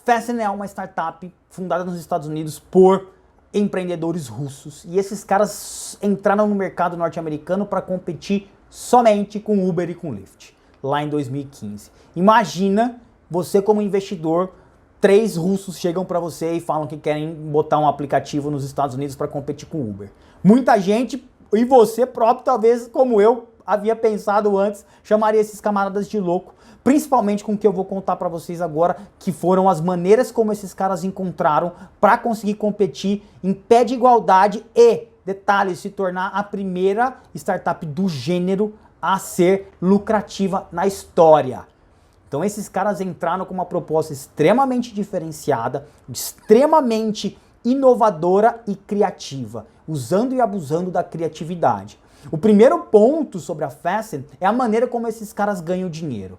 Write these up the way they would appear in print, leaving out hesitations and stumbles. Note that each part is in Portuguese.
Fasten é uma startup fundada nos Estados Unidos por empreendedores russos. E esses caras entraram no mercado norte-americano para competir somente com Uber e com Lyft, lá em 2015. Imagina você como investidor, 3 russos chegam para você e falam que querem botar um aplicativo nos Estados Unidos para competir com Uber. Muita gente, e você próprio, talvez como eu havia pensado antes, chamaria esses camaradas de louco, principalmente com o que eu vou contar para vocês agora, que foram as maneiras como esses caras encontraram para conseguir competir em pé de igualdade e, detalhe, se tornar a primeira startup do gênero a ser lucrativa na história. Então esses caras entraram com uma proposta extremamente diferenciada, extremamente inovadora e criativa, usando e abusando da criatividade. O primeiro ponto sobre a Fasten é a maneira como esses caras ganham dinheiro.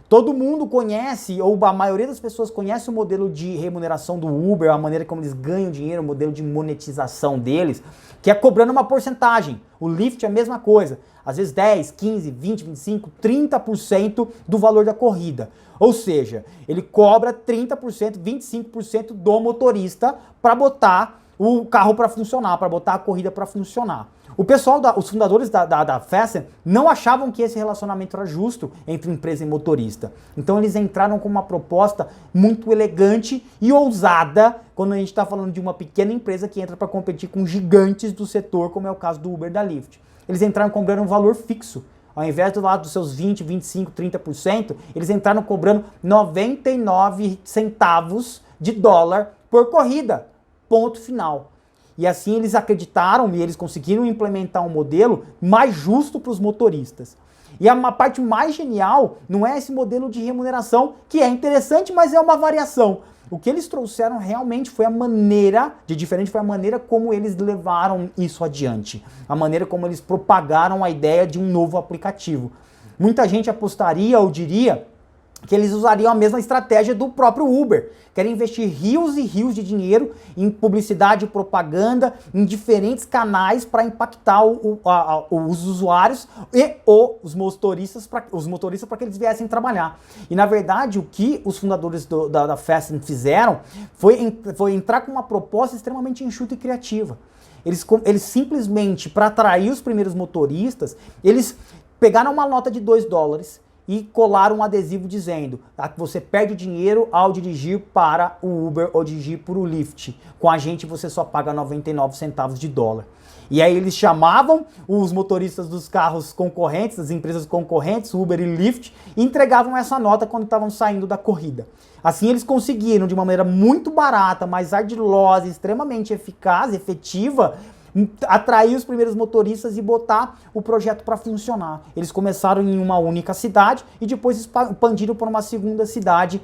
Todo mundo conhece, ou a maioria das pessoas conhece o modelo de remuneração do Uber, a maneira como eles ganham dinheiro, o modelo de monetização deles, que é cobrando uma porcentagem. O Lyft é a mesma coisa, às vezes 10, 15, 20, 25, 30% do valor da corrida. Ou seja, ele cobra 30%, 25% do motorista para botar o carro para funcionar, para botar a corrida para funcionar. O pessoal, os fundadores da Fasten não achavam que esse relacionamento era justo entre empresa e motorista. Então eles entraram com uma proposta muito elegante e ousada quando a gente está falando de uma pequena empresa que entra para competir com gigantes do setor, como é o caso do Uber e da Lyft. Eles entraram cobrando um valor fixo. Ao invés do lado dos seus 20, 25, 30%, eles entraram cobrando 99 centavos de dólar por corrida. Ponto final. E assim eles acreditaram e eles conseguiram implementar um modelo mais justo para os motoristas. E a parte mais genial não é esse modelo de remuneração, que é interessante, mas é uma variação. O que eles trouxeram realmente foi a maneira, de diferente foi a maneira como eles levaram isso adiante. A maneira como eles propagaram a ideia de um novo aplicativo. Muita gente apostaria ou diria que eles usariam a mesma estratégia do próprio Uber. Querem investir rios e rios de dinheiro em publicidade e propaganda, em diferentes canais para impactar os usuários e os motoristas para que eles viessem trabalhar. E na verdade o que os fundadores da Fasten fizeram foi entrar com uma proposta extremamente enxuta e criativa. Eles simplesmente, para atrair os primeiros motoristas, eles pegaram uma nota de $2 e colaram um adesivo dizendo que você perde dinheiro ao dirigir para o Uber ou dirigir para o Lyft. Com a gente você só paga 99 centavos de dólar. E aí eles chamavam os motoristas dos carros concorrentes, das empresas concorrentes, Uber e Lyft, e entregavam essa nota quando estavam saindo da corrida. Assim eles conseguiram, de uma maneira muito barata, mas ardilosa, extremamente eficaz, efetiva, atrair os primeiros motoristas e botar o projeto para funcionar. Eles começaram em uma única cidade e depois expandiram para uma segunda cidade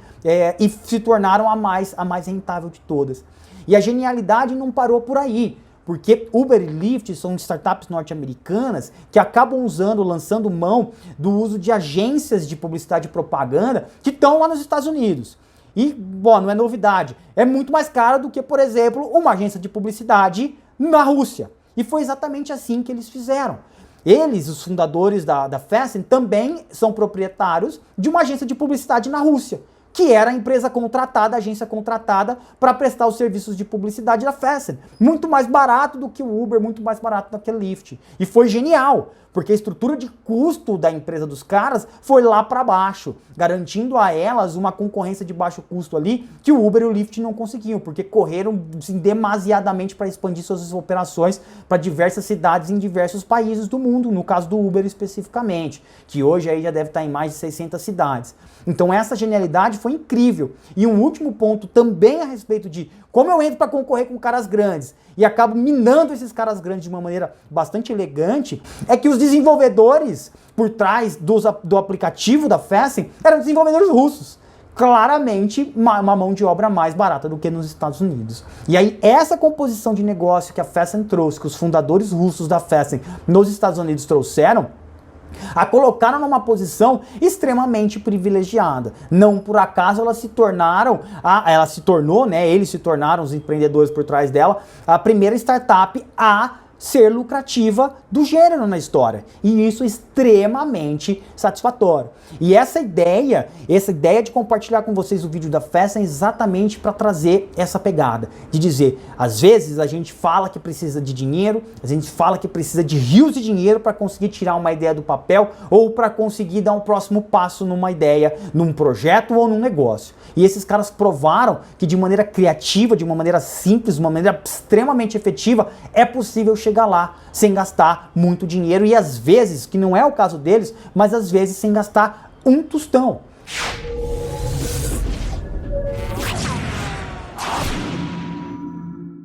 e se tornaram a mais rentável de todas. E a genialidade não parou por aí, porque Uber e Lyft são startups norte-americanas que acabam lançando mão do uso de agências de publicidade e propaganda que estão lá nos Estados Unidos. E, bom, não é novidade, é muito mais caro do que, por exemplo, uma agência de publicidade na Rússia. E foi exatamente assim que eles fizeram. Eles, os fundadores da Fasten, também são proprietários de uma agência de publicidade na Rússia, que era a empresa contratada, a agência contratada para prestar os serviços de publicidade da Fasten. Muito mais barato do que o Uber, muito mais barato do que o Lyft. E foi genial, porque a estrutura de custo da empresa dos caras foi lá para baixo, garantindo a elas uma concorrência de baixo custo ali que o Uber e o Lyft não conseguiam, porque correram assim, demasiadamente para expandir suas operações para diversas cidades em diversos países do mundo, no caso do Uber especificamente, que hoje aí já deve estar em mais de 600 cidades. Então essa genialidade foi incrível. E um último ponto também a respeito de como eu entro para concorrer com caras grandes e acabo minando esses caras grandes de uma maneira bastante elegante, é que os desenvolvedores por trás do aplicativo da Fasten eram desenvolvedores russos. Claramente uma mão de obra mais barata do que nos Estados Unidos. E aí essa composição de negócio que a Fasten trouxe, que os fundadores russos da Fasten nos Estados Unidos trouxeram, a colocaram numa posição extremamente privilegiada. Não por acaso eles se tornaram, os empreendedores por trás dela, a primeira startup a ser lucrativa do gênero na história. E isso é extremamente satisfatório. E essa ideia de compartilhar com vocês o vídeo da festa é exatamente para trazer essa pegada. De dizer, às vezes a gente fala que precisa de dinheiro, a gente fala que precisa de rios de dinheiro para conseguir tirar uma ideia do papel ou para conseguir dar um próximo passo numa ideia, num projeto ou num negócio. E esses caras provaram que de maneira criativa, de uma maneira simples, de uma maneira extremamente efetiva, é possível chegar lá sem gastar muito dinheiro e às vezes, que não é o caso deles, mas às vezes sem gastar um tostão.